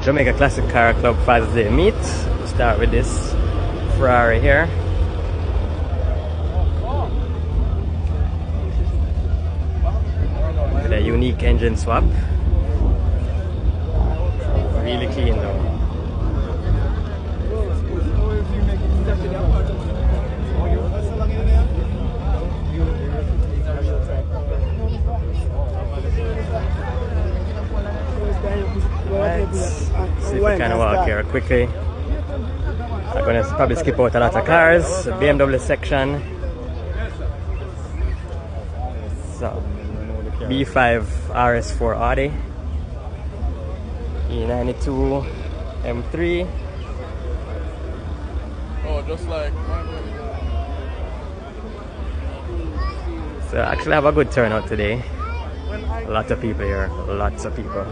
Jamaica Classic Car Club Father's Day meet. We'll start with this Ferrari here. With a unique engine swap. Really clean though. Right. See if we can walk here quickly. I'm going to probably skip out a lot of cars. BMW section. So, B5 RS4 Audi. E92 M3. Oh, just like. So, actually, I have a good turnout today. A lot of people here. Lots of people.